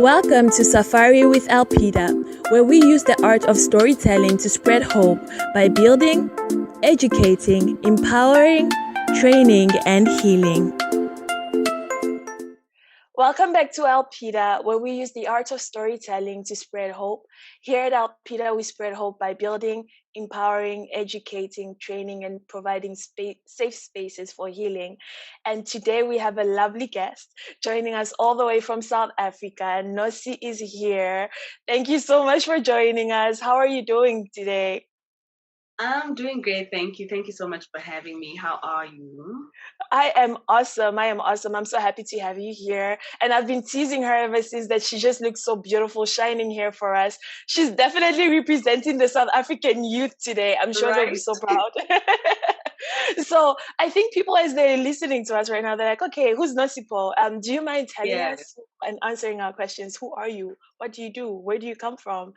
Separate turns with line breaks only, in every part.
Welcome to Safari with Elpida, where we use the art of storytelling to spread hope by building, educating, empowering, training, and healing. Welcome back to Elpida, where we use the art of storytelling to spread hope. Here at Elpida, we spread hope by building, empowering, educating, training, and providing safe spaces for healing. And today we have a lovely guest joining us all the way from South Africa. Nosi is here. Thank you so much for joining us. How are you doing today?
I'm doing great, thank you. Thank you so much for having me. How are you?
I am awesome. I'm so happy to have you here. And I've been teasing her ever since that she just looks so beautiful, shining here for us. She's definitely representing the South African youth today. I'm sure they'll be so proud. So I think people, as they're listening to us right now, they're like, okay, who's Nozipho? Do you mind telling us and answering our questions? Who are you? What do you do? Where do you come from?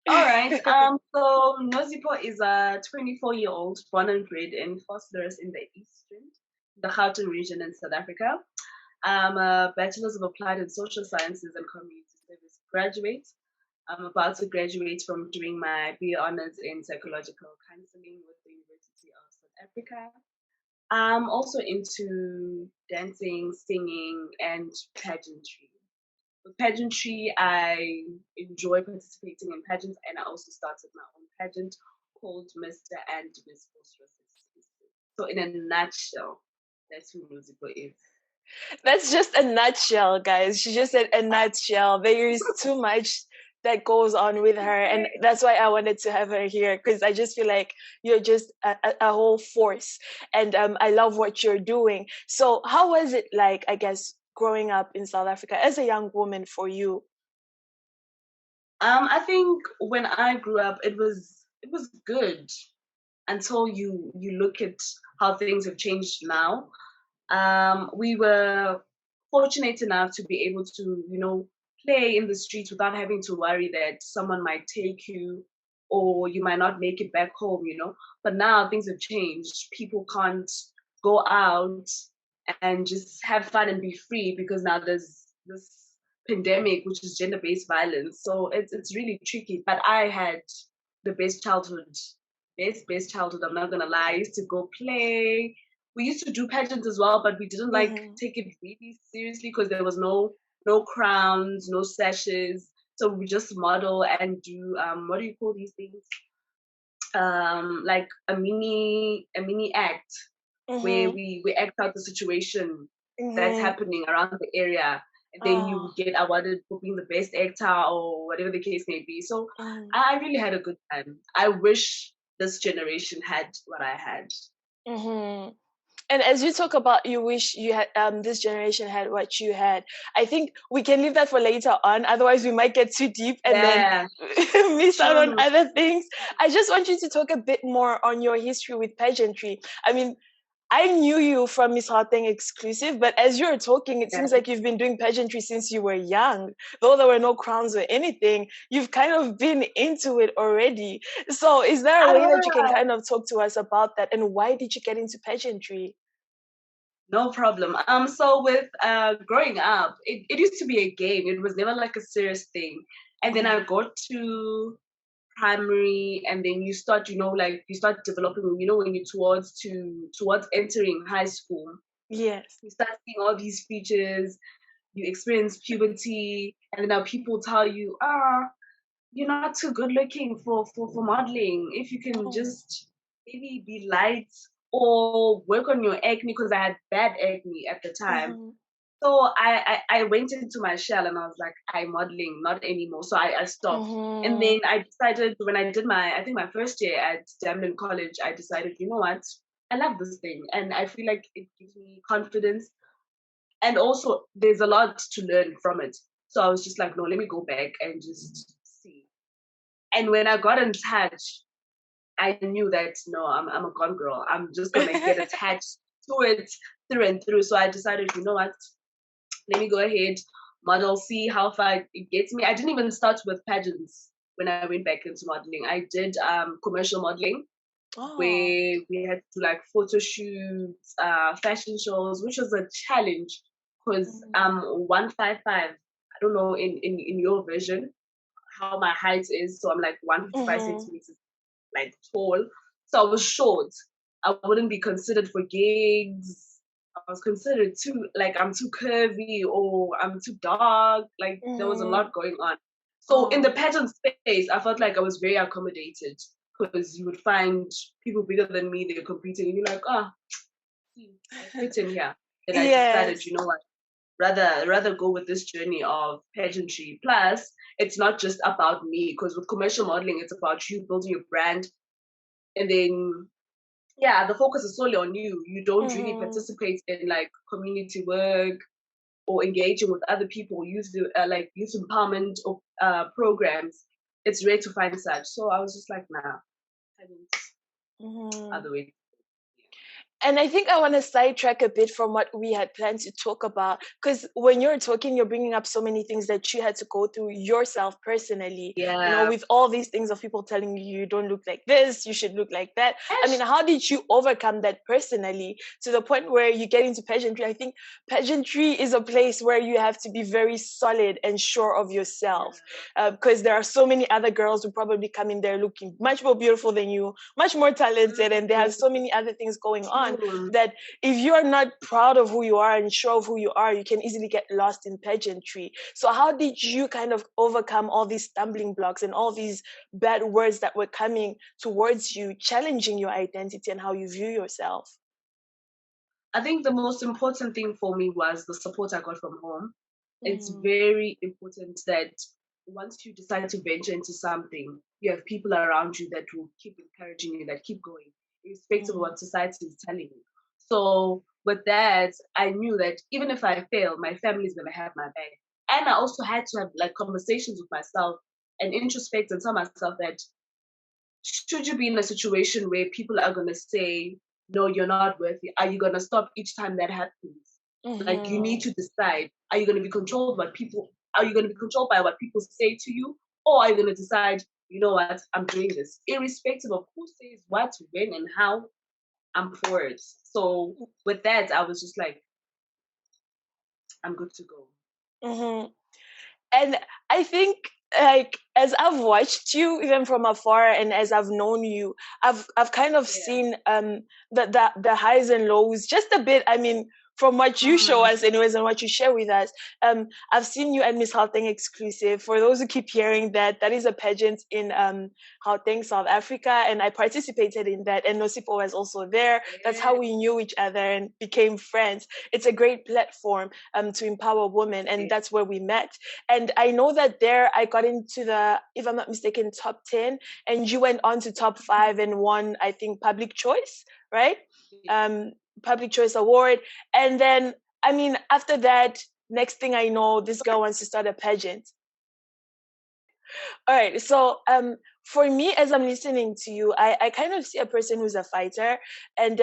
All right. So Nozipho is a 24-year-old born and bred in Vosloorus in the Gauteng region in South Africa. I'm a Bachelor's of Applied in Social Sciences and Community Service graduate. I'm about to graduate from doing my BA honors in psychological counseling with the University of South Africa. I'm also into dancing, singing, and pageantry. With pageantry, I enjoy participating in pageants, and I also started my own pageant called Mr. and Miss Vosloorus Exclusive. So, in a nutshell, that's who Nozipho is.
That's just a nutshell, guys. She just said a nutshell. There is too much that goes on with her, and that's why I wanted to have her here, because I just feel like you're just a whole force, and I love what you're doing. So how was it like, I guess, growing up in South Africa as a young woman for you?
I think when I grew up, it was good until you look at how things have changed now. We were fortunate enough to be able to play in the streets without having to worry that someone might take you or you might not make it back home. But now things have changed. People can't go out and just have fun and be free because now there's this pandemic, which is gender-based violence. So it's really tricky. But I had the best childhood. Best childhood, I'm not gonna lie. I used to go play. We used to do pageants as well, but we didn't take it really seriously because there was no crowns, no sashes. So we just model and do what do you call these things? Like a mini act where we act out the situation that's happening around the area. And then you get awarded for being the best actor or whatever the case may be. So I really had a good time. I wish this generation had what I had.
And as you talk about, you wish you had this generation had what you had. I think we can leave that for later on. Otherwise, we might get too deep and then miss out on other things. I just want you to talk a bit more on your history with pageantry. I mean, I knew you from Miss Gauteng Exclusive, but as you're talking, it seems like you've been doing pageantry since you were young. Though there were no crowns or anything, you've kind of been into it already. So is there a way that you can kind of talk to us about that? And why did you get into pageantry?
No problem. So with growing up, it used to be a game. It was never like a serious thing. And then I got to primary, and then you start, you start developing, when you're towards entering high school.
Yes.
You start seeing all these features, you experience puberty, and then now people tell you, you're not too good looking for modeling. If you can just maybe be light or work on your acne, because I had bad acne at the time. So I went into my shell and I was like, I'm modeling, not anymore. So I stopped. And then I decided when I did my first year at Damelin College, I decided, you know what? I love this thing. And I feel like it gives me confidence. And also there's a lot to learn from it. So I was just like, no, let me go back and just see. And when I got in touch, I knew that, no, I'm a gone girl. I'm just going to get attached to it through and through. So I decided, you know what? Let me go ahead, model, see how far it gets me. I didn't even start with pageants when I went back into modeling. I did commercial modeling, where we had to like photo shoots, fashion shows, which was a challenge because I'm 155. I don't know in your vision how my height is, so I'm like 155 centimeters, like tall. So I was short. I wouldn't be considered for gigs. I was considered too, like, I'm too curvy or I'm too dark. Like, there was a lot going on. So in the pageant space, I felt like I was very accommodated because you would find people bigger than me, they're competing, and you're like, oh, I fit in here. And I decided, you know what, rather go with this journey of pageantry. Plus, it's not just about me, because with commercial modeling, it's about you building your brand, and then the focus is solely on you. You don't really participate in like community work or engaging with other people, like youth empowerment or programs. It's rare to find such. So I was just like, nah, I didn't other way.
And I think I want to sidetrack a bit from what we had planned to talk about, because when you're talking, you're bringing up so many things that you had to go through yourself personally.
Yeah.
You know, with all these things of people telling you, you don't look like this, you should look like that. I mean, how did you overcome that personally to the point where you get into pageantry? I think pageantry is a place where you have to be very solid and sure of yourself, because there are so many other girls who probably come in there looking much more beautiful than you, much more talented, and they have so many other things going on. That if you're not proud of who you are and sure of who you are, you can easily get lost in pageantry. So how did you kind of overcome all these stumbling blocks and all these bad words that were coming towards you, challenging your identity and how you view yourself?
I think the most important thing for me was the support I got from home. It's very important that once you decide to venture into something, you have people around you that will keep encouraging you, that keep going, irrespective of what society is telling you. So with that, I knew that even if I fail, my family is gonna have my back. And I also had to have like conversations with myself and introspect and tell myself that should you be in a situation where people are gonna say, no, you're not worthy, are you gonna stop each time that happens? Like you need to decide, are you gonna be controlled by people? Are you gonna be controlled by what people say to you? Or are you gonna decide, you know what, I'm doing this. Irrespective of who says what, when, and how, I'm for it. So with that, I was just like, I'm good to go.
And I think, like, as I've watched you even from afar and as I've known you, I've kind of seen the highs and lows just a bit. I mean, from what you show us anyways and what you share with us, I've seen you at Miss Gauteng Exclusive. For those who keep hearing that, that is a pageant in Gauteng, South Africa, and I participated in that, and Nozipho was also there. That's how we knew each other and became friends. It's a great platform to empower women, and that's where we met. And I know that there I got into the, if I'm not mistaken, top 10, and you went on to top 5 and won, I think, Public Choice, right? Public Choice Award. And then, I mean, after that, next thing I know, this girl wants to start a pageant. All right. So for me, as I'm listening to you, I kind of see a person who's a fighter. And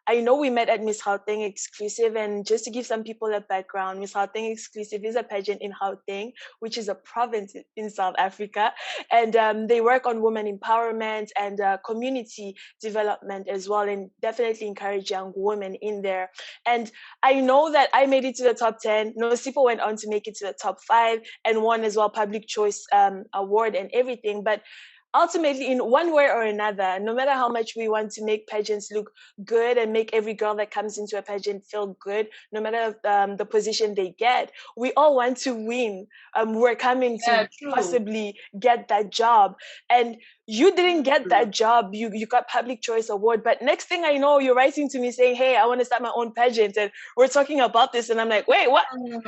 I know we met at Miss Gauteng Exclusive. And just to give some people a background, Miss Gauteng Exclusive is a pageant in Gauteng, which is a province in South Africa. And they work on women empowerment and community development as well, and definitely encourage young women in there. And I know that I made it to the top 10. Nozipho went on to make it to the top 5 and won as well Public Choice Award and everything. But ultimately, in one way or another, no matter how much we want to make pageants look good and make every girl that comes into a pageant feel good, no matter the position they get, we all want to win. We're coming to possibly get that job. And you didn't get that job. You got Public Choice Award. But next thing I know, you're writing to me saying, hey, I want to start my own pageant. And we're talking about this. And I'm like, wait, what?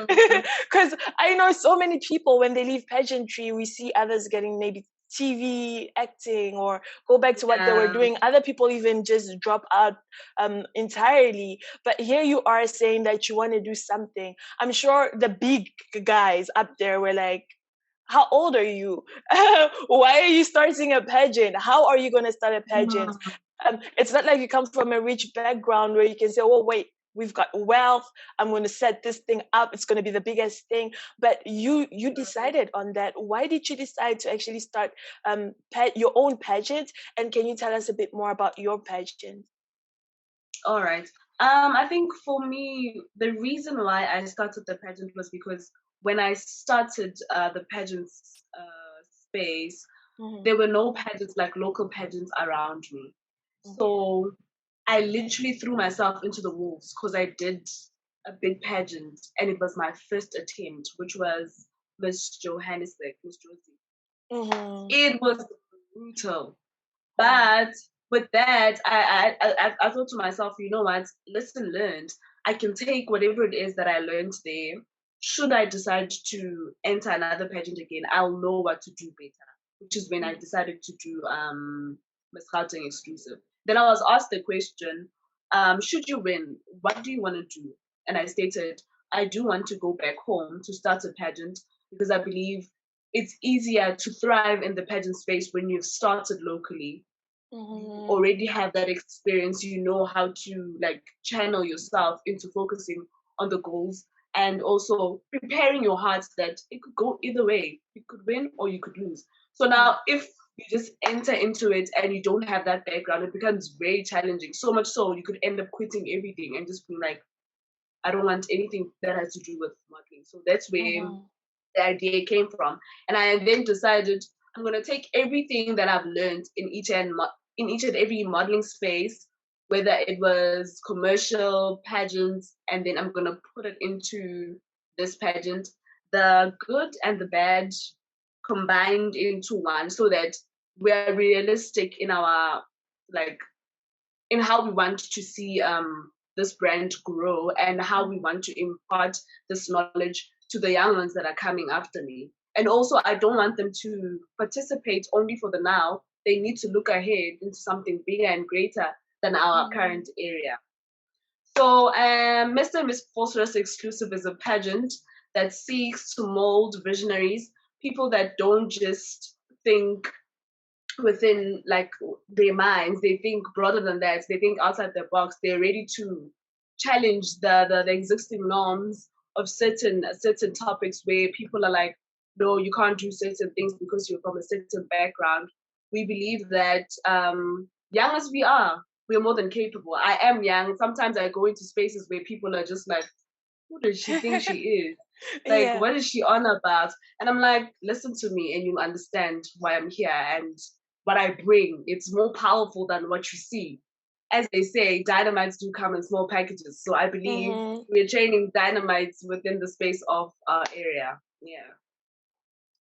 Because I know so many people, when they leave pageantry, we see others getting maybe TV acting or go back to what they were doing. Other people even just drop out entirely. But here you are saying that you want to do something. I'm sure the big guys up there were like, how old are you? Why are you starting a pageant? How are you going to start a pageant? It's not like you come from a rich background where you can say, oh, wait, we've got wealth. I'm going to set this thing up. It's going to be the biggest thing. But you decided on that. Why did you decide to actually start your own pageant? And can you tell us a bit more about your pageant?
All right. I think for me, the reason why I started the pageant was because when I started the pageants space, there were no pageants, like local pageants around me. So I literally threw myself into the wolves because I did a big pageant and it was my first attempt, which was Miss Johannesburg, Miss Josie. It was brutal. But with that, I thought to myself, you know what? Lesson learned. I can take whatever it is that I learned there. Should I decide to enter another pageant again, I'll know what to do better. Which is when I decided to do Miss Gauteng Exclusive. Then I was asked the question, should you win, what do you want to do? And I stated, I do want to go back home to start a pageant because I believe it's easier to thrive in the pageant space when you've started locally. You already have that experience. You know how to like channel yourself into focusing on the goals and also preparing your heart that it could go either way. You could win or you could lose. So now if you just enter into it and you don't have that background, it becomes very challenging. So much so you could end up quitting everything and just being like, I don't want anything that has to do with modeling. So that's where the idea came from. And I then decided I'm going to take everything that I've learned in each and every modeling space, whether it was commercial, pageants, and then I'm going to put it into this pageant, the good and the bad combined into one, so that we're realistic in our like in how we want to see this brand grow and how we want to impart this knowledge to the young ones that are coming after me. And also, I don't want them to participate only for the now. They need to look ahead into something bigger and greater than our current area. So, Mr. and Miss Vosloorus Exclusive is a pageant that seeks to mold visionaries, people that don't just think within like their minds, they think broader than that, they think outside the box, they're ready to challenge the existing norms of certain topics where people are like, no, you can't do certain things because you're from a certain background. We believe that young as we are, we're more than capable. I am young. Sometimes I go into spaces where people are just like, who does she think she is? Like, what is she on about? And I'm like, listen to me and you'll understand why I'm here and what I bring. It's more powerful than what you see. As they say, dynamites do come in small packages. So I believe we're training dynamites within the space of our area. Yeah.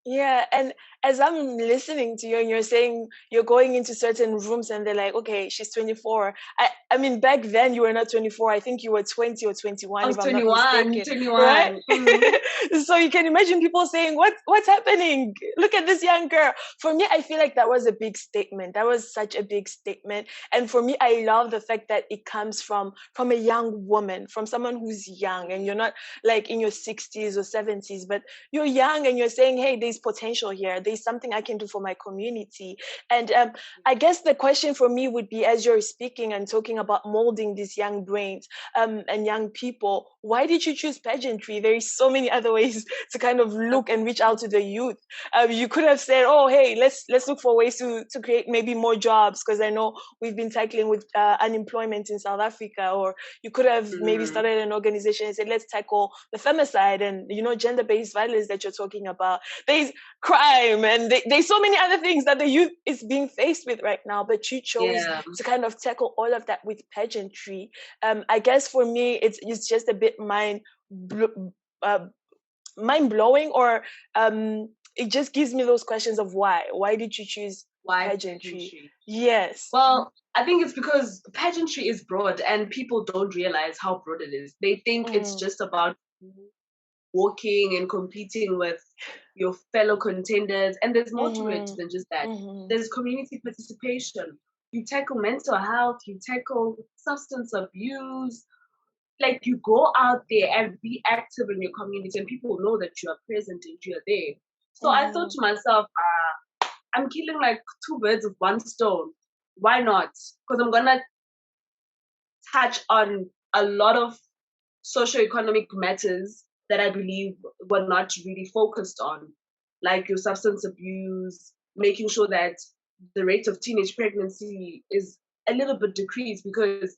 Yeah, and as I'm listening to you and you're saying you're going into certain rooms and they're like, okay, she's 24. I mean, back then you were not 24. I think you were 20 or 21,
I was
if I'm
21,
not mistaken.
21.
Right? So you can imagine people saying, what's happening? Look at this young girl. For me, I feel like that was a big statement. That was such a big statement. And for me, I love the fact that it comes from a young woman, from someone who's young, and you're not like in your 60s or 70s, but you're young and you're saying, hey, there's potential here. There's something I can do for my community. And I guess the question for me would be, as you're speaking and talking about molding these young brains and young people, why did you choose pageantry? There is so many other ways to kind of look and reach out to the youth. You could have said, oh, hey, let's look for ways to create maybe more jobs, because I know we've been tackling with unemployment in South Africa. Or you could have maybe started an organization and said, let's tackle the femicide and, gender-based violence that you're talking about. There's crime and there's so many other things that the youth is being faced with right now, but you chose to kind of tackle all of that with pageantry. I guess for me, it's just a bit mind-blowing, or it just gives me those questions of why did you choose pageantry? Yes.
Well, I think it's because pageantry is broad and people don't realize how broad it is. They think it's just about walking and competing with your fellow contenders, and there's more to it than just that. There's community participation. You tackle mental health, you tackle substance abuse, like you go out there and be active in your community and people know that you are present and you are there. So I thought to myself, I'm killing like two birds with one stone. Why not? Because I'm gonna touch on a lot of socioeconomic matters that I believe were not really focused on, like your substance abuse, making sure that the rate of teenage pregnancy is a little bit decreased because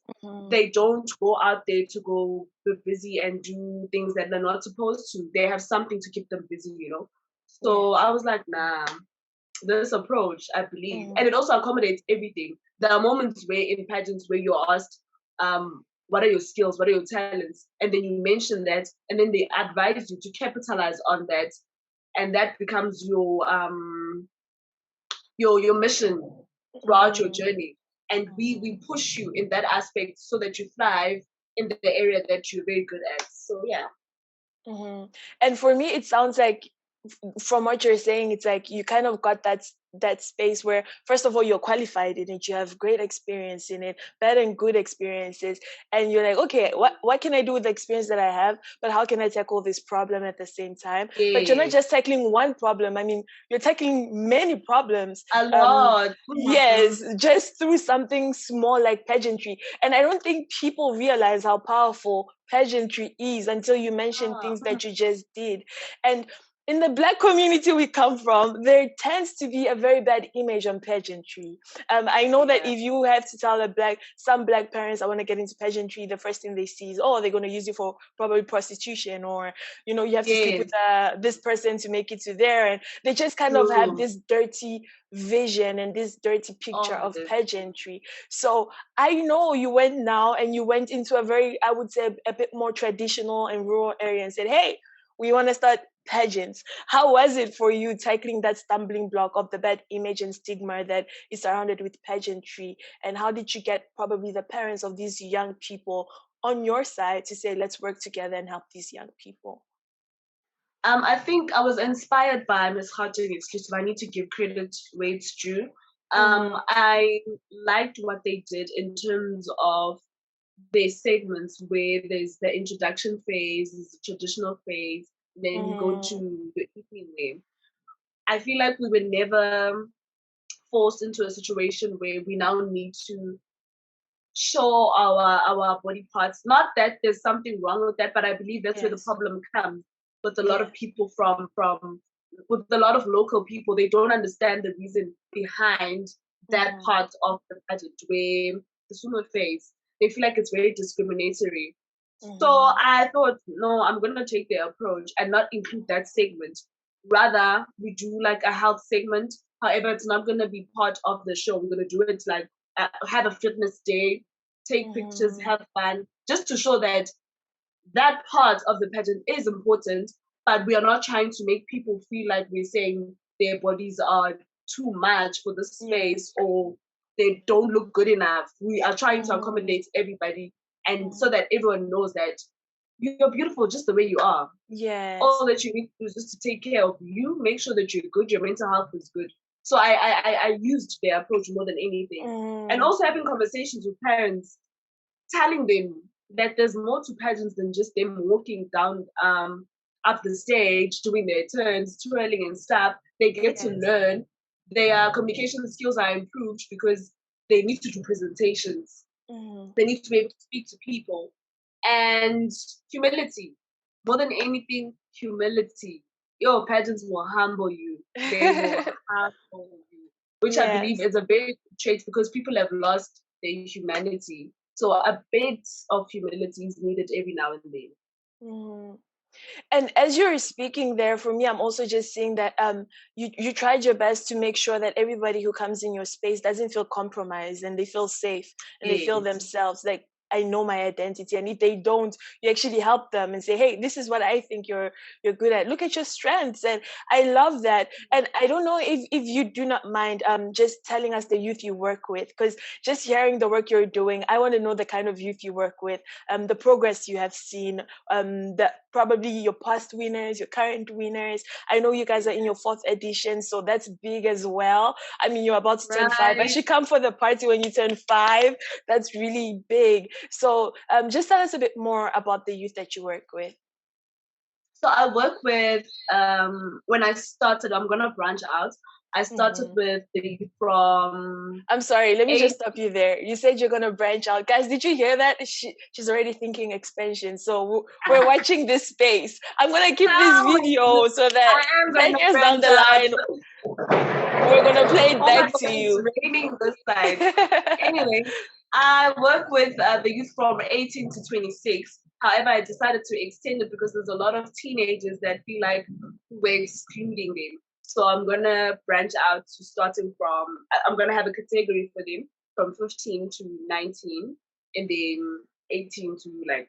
they don't go out there to go be busy and do things that they're not supposed to. They have something to keep them busy, you know. So I was like, nah, this approach, I believe, and it also accommodates everything. There are moments where in pageants where you're asked, what are your skills, what are your talents, and then you mention that, and then they advise you to capitalize on that, and that becomes your mission throughout your journey. And we push you in that aspect so that you thrive in the area that you're very good at. So yeah.
And for me, it sounds like, from what you're saying, it's like you kind of got that space where, first of all, you're qualified in it, you have great experience in it, bad and good experiences, and you're like, okay, what can I do with the experience that I have, but how can I tackle this problem at the same time? But you're not just tackling one problem. I mean, you're tackling many problems.
A lot.
Yes, just through something small like pageantry. And I don't think people realize how powerful pageantry is until you mention things that you just did. And in the Black community we come from, there tends to be a very bad image on pageantry. I know that if you have to tell some Black parents, I want to get into pageantry, the first thing they see is, oh, they're going to use you for probably prostitution, or, you know, you have to sleep with this person to make it to there. And they just kind of have this dirty vision and this dirty picture of pageantry. So I know you went now and you went into a very, I would say, a bit more traditional and rural area and said, hey, we want to start pageants. How was it for you tackling that stumbling block of the bad image and stigma that is surrounded with pageantry? And how did you get probably the parents of these young people on your side to say, let's work together and help these young people?
I think I was inspired by Miss Gauteng Exclusive. I need to give credit where it's due. I liked what they did in terms of their segments, where there's the introduction phase, there's the traditional phase, then you go to the evening wear. I feel like we were never forced into a situation where we now need to show our body parts. Not that there's something wrong with that, but I believe that's where the problem comes with a lot of people with a lot of local people. They don't understand the reason behind that part of the pageant, where the sumo phase, they feel like it's very discriminatory. So I thought, no, I'm going to take the approach and not include that segment. Rather, we do like a health segment. However, it's not going to be part of the show. We're going to do it like have a fitness day, take pictures, have fun, just to show that that part of the pageant is important, but we are not trying to make people feel like we're saying their bodies are too much for this space or they don't look good enough. We are trying to accommodate everybody, and so that everyone knows that you're beautiful just the way you are.
Yes.
All that you need to do is just to take care of you, make sure that you're good, your mental health is good. So I used their approach more than anything. And also having conversations with parents, telling them that there's more to pageants than just them walking down up the stage, doing their turns, twirling and stuff. They get to learn. Their communication skills are improved because they need to do presentations. They need to be able to speak to people. And humility. More than anything, humility. Your pageants will humble you. They will humble you. Which I believe is a very good trait because people have lost their humanity. So a bit of humility is needed every now and then.
And as you're speaking there, for me, I'm also just seeing that you tried your best to make sure that everybody who comes in your space doesn't feel compromised and they feel safe and they feel themselves. Like, I know my identity, and if they don't, you actually help them and say, hey, this is what I think you're good at. Look at your strengths. And I love that. And I don't know if you do not mind just telling us the youth you work with, because just hearing the work you're doing, I want to know the kind of youth you work with, the progress you have seen, probably your past winners, your current winners. I know you guys are in your 4th edition, so that's big as well. I mean, you're about to turn 5. I should come for the party when you turn 5. That's really big. So just tell us a bit more about the youth that you work with.
So I work with, when I started, I'm going to branch out. I started with the youth from...
I'm sorry, let me just stop you there. You said you're going to branch out. Guys, did you hear that? She's already thinking expansion. So we're watching this space. I'm going to keep this video so that 10 years down the line... We're going to play it back to you.
It's raining this side. Anyway, I work with the youth from 18 to 26. However, I decided to extend it because there's a lot of teenagers that feel like we're excluding them. So I'm going to branch out to starting from, I'm going to have a category for them from 15 to 19, and then 18 to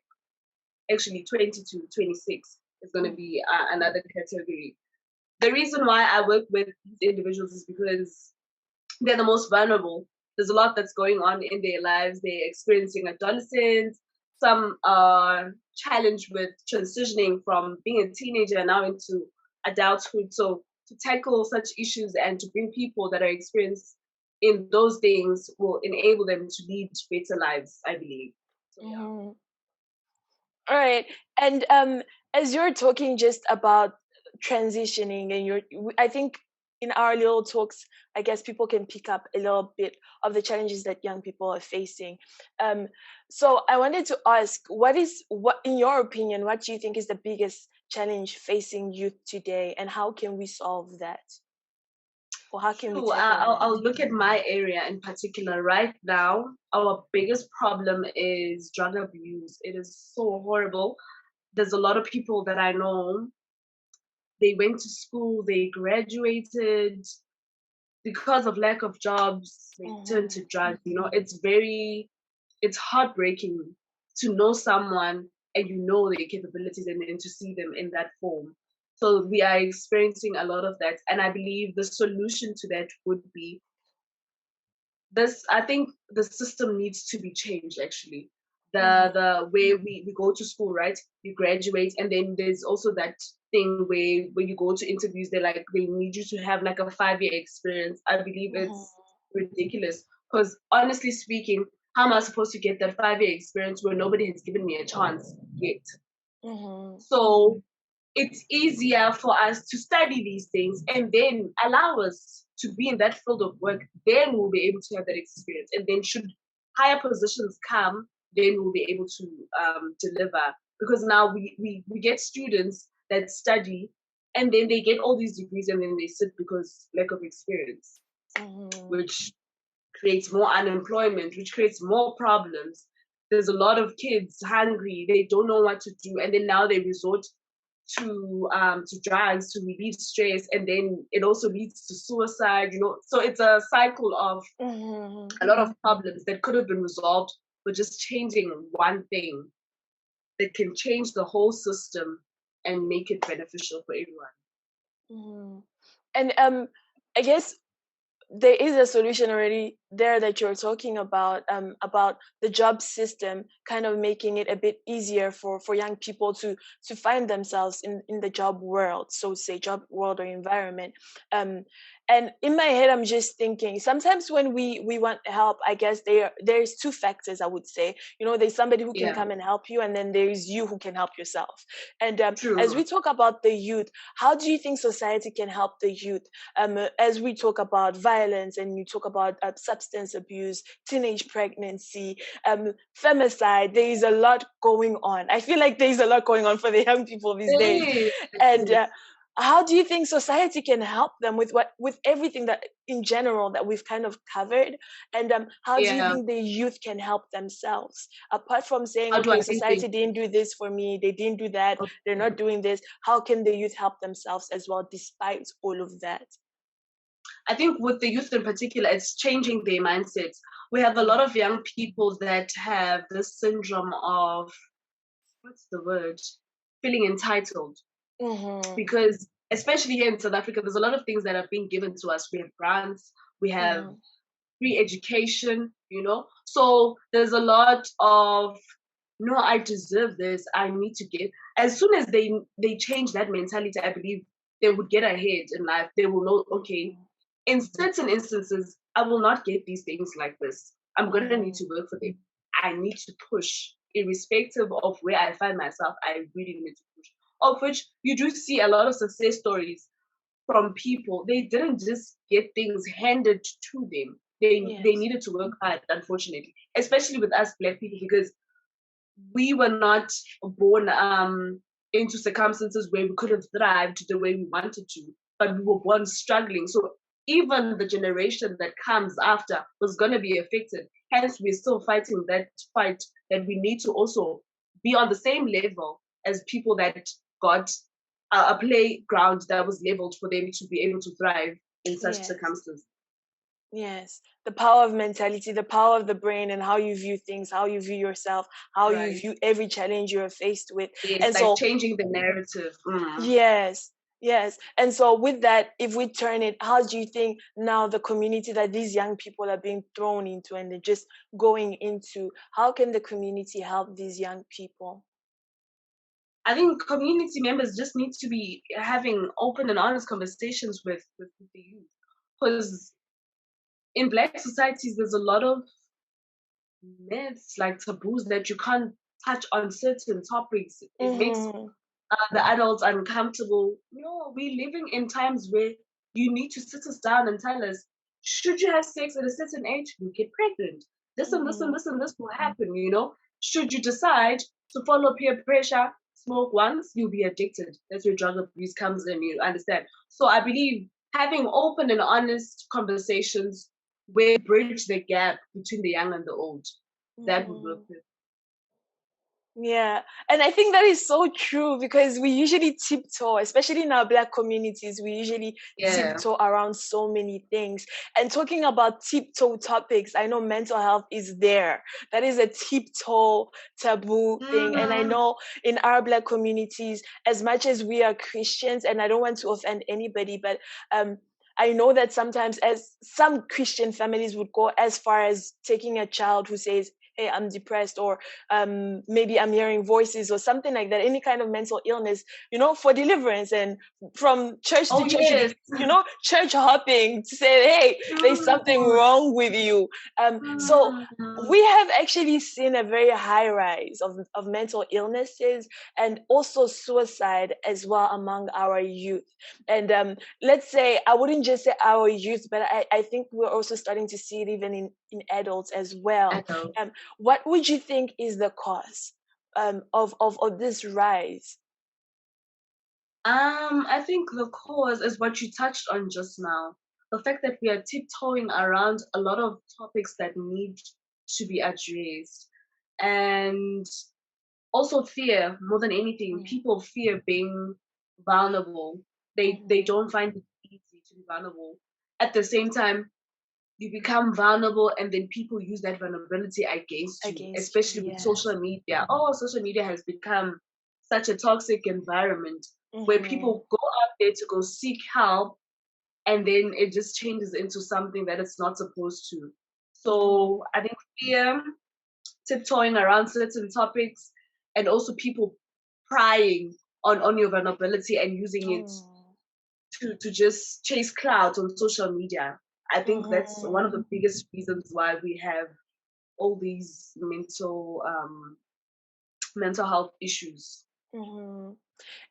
actually 20 to 26 is going to be another category. The reason why I work with these individuals is because they're the most vulnerable. There's a lot that's going on in their lives. They're experiencing adolescence. Some are challenged with transitioning from being a teenager now into adulthood. So to tackle such issues and to bring people that are experienced in those things will enable them to lead better lives, I believe. So, yeah.
All right. And as you're talking just about transitioning, and I think in our little talks, I guess people can pick up a little bit of the challenges that young people are facing. So I wanted to ask, what in your opinion, what do you think is the biggest challenge facing youth today, and how can we solve that? Or how can we tackle that?
I'll look at my area in particular. Right now, our biggest problem is drug abuse. It is so horrible. There's a lot of people that I know, they went to school, they graduated, because of lack of jobs, they turn to drugs. It's heartbreaking to know someone and you know their capabilities and then to see them in that form. So we are experiencing a lot of that. And I believe the solution to that would be this. I think the system needs to be changed actually. The way we go to school, right? You graduate, and then there's also that thing where when you go to interviews, they need you to have like a 5-year experience. I believe it's ridiculous because honestly speaking, how am I supposed to get that 5-year experience where nobody has given me a chance yet? So it's easier for us to study these things and then allow us to be in that field of work. Then we'll be able to have that experience, and then should higher positions come, then we'll be able to deliver. Because now we get students that study and then they get all these degrees and then they sit because lack of experience, which creates more unemployment, which creates more problems. There's a lot of kids hungry, they don't know what to do, and then now they resort to drugs to relieve stress, and then it also leads to suicide. So it's a cycle of a lot of problems that could have been resolved with just changing one thing that can change the whole system and make it beneficial for everyone.
And I guess there is a solution already there that you're talking about the job system kind of making it a bit easier for young people to find themselves in the job world, so say job world or environment. And in my head, I'm just thinking, sometimes when we want help, I guess there's two factors, I would say. There's somebody who can come and help you, and then there's you who can help yourself. And as we talk about the youth, how do you think society can help the youth? As we talk about violence, and you talk about substance abuse, teenage pregnancy, femicide, there is a lot going on. I feel like there is a lot going on for the young people these days. And how do you think society can help them with everything that in general that we've kind of covered? And how do you think the youth can help themselves, apart from saying, okay, society didn't do this for me, they didn't do that, they're not doing this? How can the youth help themselves as well despite all of that?
I think with the youth in particular, it's changing their mindsets. We have a lot of young people that have this syndrome of, feeling entitled. Because especially here in South Africa, there's a lot of things that are being given to us. We have grants, we have free education, so there's a lot of, no, I deserve this, I need to get. As soon as they change that mentality, I believe they would get ahead in life. They will know, okay, in certain instances, I will not get these things like this. I'm going to need to work for them. I need to push, irrespective of where I find myself. I really need to push. Of which you do see a lot of success stories from people. They didn't just get things handed to them. They needed to work hard, unfortunately, especially with us Black people, because we were not born into circumstances where we could have thrived the way we wanted to, but we were born struggling. So even the generation that comes after was going to be affected. Hence, we're still fighting that fight that we need to also be on the same level as people that got a playground that was leveled for them to be able to thrive in such circumstances.
Yes, the power of mentality, the power of the brain, and how you view things, how you view yourself, how you view every challenge you are faced with.
Yes,
and
like
so
changing the narrative.
Yes. And so with that, if we turn it, how do you think now the community that these young people are being thrown into and they're just going into, how can the community help these young people?
I think community members just need to be having open and honest conversations with the youth. Because in Black societies, there's a lot of myths, like taboos, that you can't touch on certain topics. It makes the adults uncomfortable. No, we're living in times where you need to sit us down and tell us, should you have sex at a certain age, you get pregnant. This and this and this and this will happen, Should you decide to follow peer pressure, smoke once, you'll be addicted. That's where drug abuse comes in, you understand? So I believe having open and honest conversations where bridge the gap between the young and the old, that would work.
Yeah, and I think that is so true because we usually tiptoe, especially in our Black communities, we usually tiptoe around so many things. And talking about tiptoe topics, I know mental health is there. That is a tiptoe taboo thing. And I know in our Black communities, as much as we are Christians, and I don't want to offend anybody, but I know that sometimes as some Christian families would go as far as taking a child who says, hey, I'm depressed, or maybe I'm hearing voices or something like that, any kind of mental illness, for deliverance, and from church to church, church hopping to say, hey, there's something wrong with you. So we have actually seen a very high rise of mental illnesses and also suicide as well among our youth. And let's say, I wouldn't just say our youth, but I think we're also starting to see it even in adults as well. What would you think is the cause of this rise?
I think the cause is what you touched on just now. The fact that we are tiptoeing around a lot of topics that need to be addressed. And also fear, more than anything. People fear being vulnerable. They don't find it easy to be vulnerable. At the same time, you become vulnerable and then people use that vulnerability against you, especially with social media. Social media has become such a toxic environment where people go out there to go seek help and then it just changes into something that it's not supposed to. So I think fear, tiptoeing around certain topics, and also people prying on your vulnerability and using it to just chase clout on social media. I think that's one of the biggest reasons why we have all these mental health issues.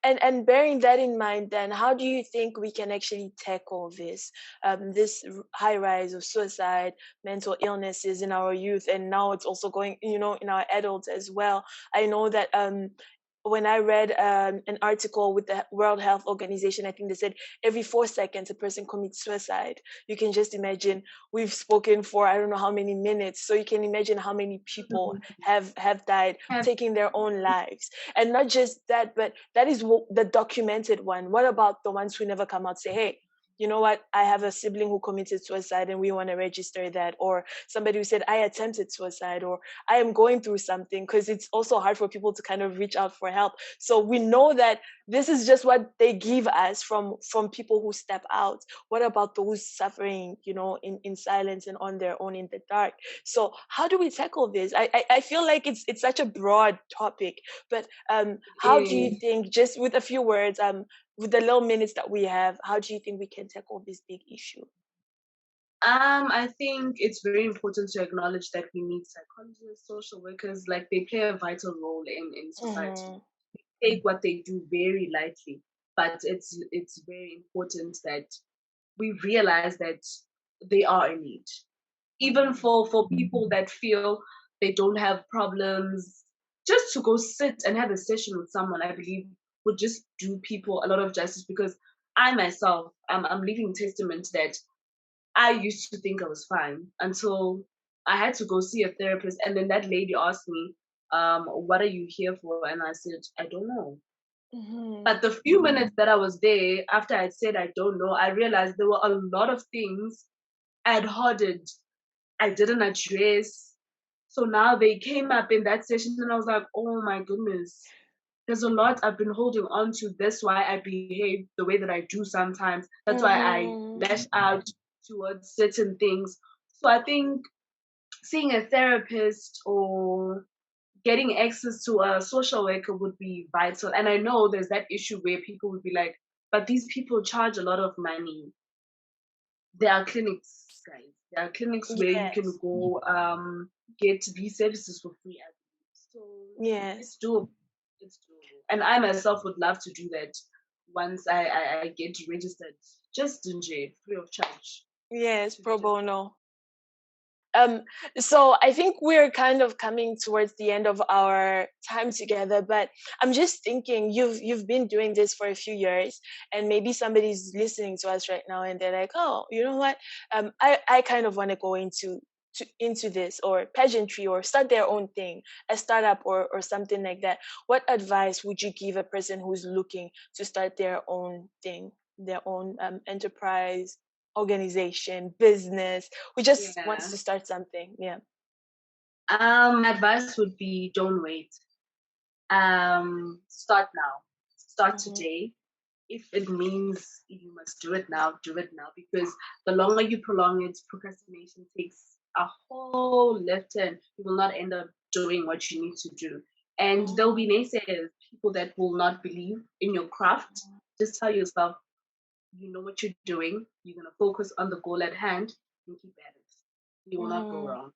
And bearing that in mind, then how do you think we can actually tackle this high rise of suicide, mental illnesses in our youth, and now it's also going, in our adults as well? I know that when I read an article with the World Health Organization, I think they said every 4 seconds a person commits suicide. You can just imagine, we've spoken for I don't know how many minutes, so you can imagine how many people have died taking their own lives. And not just that, but that is the documented one. What about the ones who never come out say, hey, you know what, I have a sibling who committed suicide and we want to register that, or somebody who said I attempted suicide, or I am going through something, because it's also hard for people to kind of reach out for help. So we know that this is just what they give us from people who step out. What about those suffering, in silence and on their own in the dark? So how do we tackle this? I feel like it's such a broad topic, but how do you think, just with a few words, with the little minutes that we have, how do you think we can tackle this big issue?
I think it's very important to acknowledge that we need psychologists, social workers, like they play a vital role in society. We take what they do very lightly, but it's very important that we realize that they are in need. Even for people that feel they don't have problems, just to go sit and have a session with someone, I believe would just do people a lot of justice, because I myself, I'm living testament that I used to think I was fine until I had to go see a therapist, and then that lady asked me, what are you here for? And I said, I don't know. But the few minutes that I was there, after I said I don't know, I realized there were a lot of things I had hoarded, I didn't address. So now they came up in that session, and I was like, oh my goodness, there's a lot I've been holding on to. That's why I behave the way that I do sometimes. That's why I lash out towards certain things. So I think seeing a therapist or getting access to a social worker would be vital. And I know there's that issue where people would be like, but these people charge a lot of money. There are clinics, guys. There are clinics where you can go get these services for free. So it's doable. It's doable. And I myself would love to do that once I get registered, just in jail, free of charge.
Yes, pro bono. So I think we're kind of coming towards the end of our time together, but I'm just thinking you've been doing this for a few years, and maybe somebody's listening to us right now and they're like, oh, you know what? I kind of want to go into this or pageantry or start their own thing, a startup or something like that. What advice would you give a person who's looking to start their own thing, their own enterprise, organization, business, who just wants to start something?
My advice would be, don't wait. Start now. Start today. If it means you must do it now, because the longer you prolong it, procrastination takes a whole left turn. You will not end up doing what you need to do. And there'll be naysayers, people that will not believe in your craft. Just tell yourself, you know what you're doing. You're going to focus on the goal at hand and keep at it. You will not go wrong.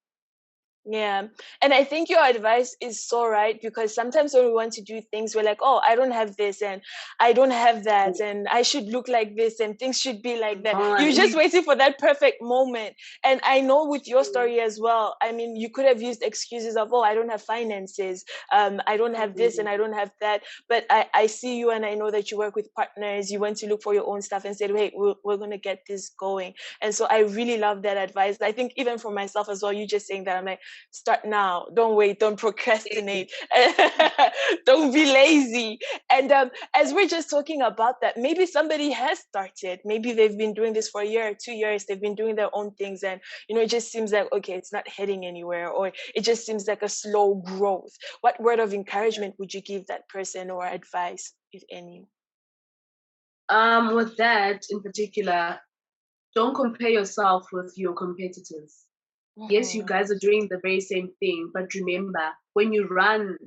Yeah. And I think your advice is so right, because sometimes when we want to do things, we're like, oh, I don't have this and I don't have that and I should look like this and things should be like that. You're just waiting for that perfect moment. And I know with your story as well, I mean, you could have used excuses of, oh, I don't have finances, I don't have this and I don't have that. But I see you and I know that you work with partners. You went to look for your own stuff and said, wait, we're going to get this going. And so I really love that advice. I think even for myself as well, you just saying that, I'm like, start now, don't wait, don't procrastinate, don't be lazy. And as we're just talking about that, maybe somebody has started, maybe they've been doing this for a year, 2 years, they've been doing their own things, and it just seems like, okay, it's not heading anywhere, or it just seems like a slow growth. What word of encouragement would you give that person, or advice, if any?
With that in particular, don't compare yourself with your competitors. Yes, you guys are doing the very same thing, but remember, when you run,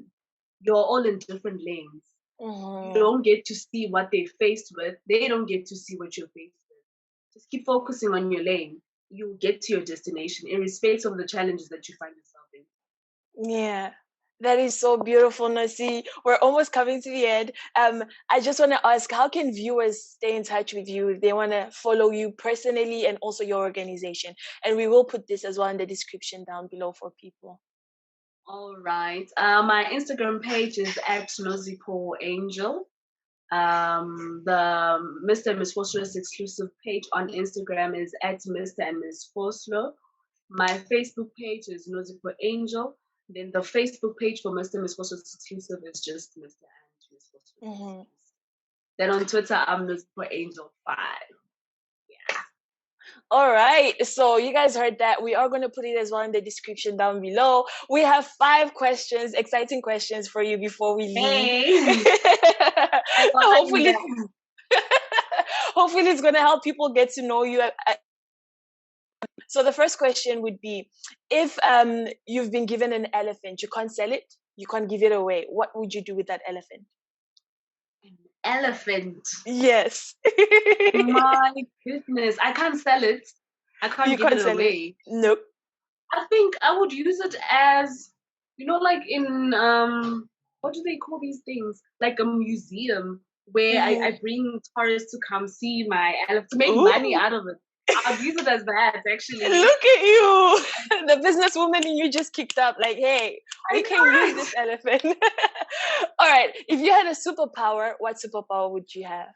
you're all in different lanes. You don't get to see what they're faced with. They don't get to see what you're faced with. Just keep focusing on your lane. You'll get to your destination, irrespective of the challenges that you find yourself in.
Yeah. That is so beautiful, Nozi. We're almost coming to the end. I just want to ask, how can viewers stay in touch with you if they want to follow you personally and also your organization? And we will put this as well in the description down below for people.
All right. My Instagram page is at Nozipho Angel. The Mr. and Miss Vosloorus Exclusive page on Instagram is at Mr. and Miss Vosloor. My Facebook page is Nozipho Angel. Then the Facebook page for Mr. and Miss Vosloorus Exclusive is just Mr. and Miss Vosloorus. Then on Twitter, I'm Nozipho Angel 5. Yeah.
All right. So you guys heard that. We are going to put it as well in the description down below. We have 5 questions, exciting questions for you before we leave. Hopefully, hopefully it's going to help people get to know you. So the first question would be, if you've been given an elephant, you can't sell it, you can't give it away, what would you do with that elephant?
An elephant?
Yes.
My goodness, I can't sell it. I can't give it away.
Nope.
I think I would use it as, like in, what do they call these things? Like a museum where I bring tourists to come see my elephant, to make money out of it. I'll use it as that, actually.
Look at you. The businesswoman in you just kicked up like, hey, we can use this elephant. All right. If you had a superpower, what superpower would you have?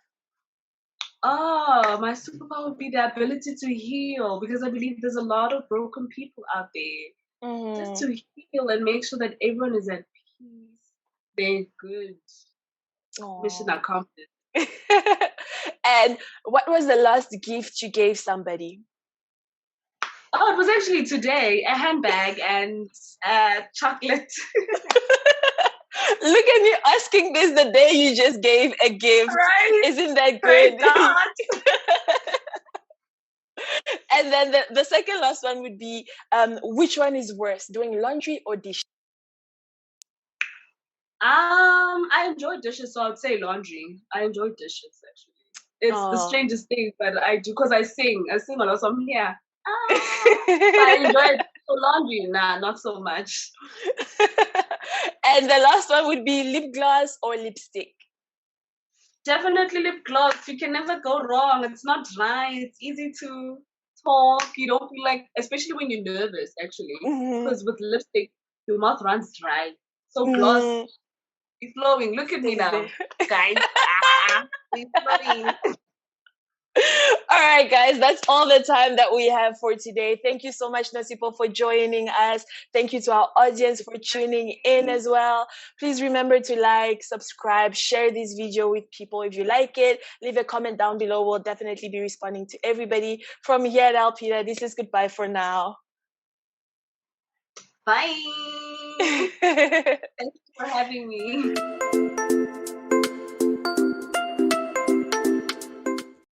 My superpower would be the ability to heal, because I believe there's a lot of broken people out there. Just to heal and make sure that everyone is at peace. They're good. Mission accomplished.
And what was the last gift you gave somebody?
Oh, it was actually today, a handbag and chocolate.
Look at me asking this the day you just gave a gift.
Right?
Isn't that good? And then the second last one would be, which one is worse, doing laundry or dishes?
I enjoy dishes, so I'd say laundry. I enjoy dishes, actually. It's the strangest thing, but I do, because I sing a lot, so I'm here. I enjoy it. So laundry, nah, not so much.
And the last one would be lip gloss or lipstick?
Definitely lip gloss. You can never go wrong. It's not dry. It's easy to talk. You don't feel like, especially when you're nervous, actually, because with lipstick, your mouth runs dry. So gloss is flowing. Look at me now, guys. It's flowing.
All right, guys, that's all the time that we have for today. Thank you so much, Nozipho, for joining us. Thank you to our audience for tuning in as well. Please remember to like, subscribe, share this video with people if you like it. Leave a comment down below. We'll definitely be responding to everybody. From here at Elpida, this is goodbye for now.
Bye. Thank you for having me.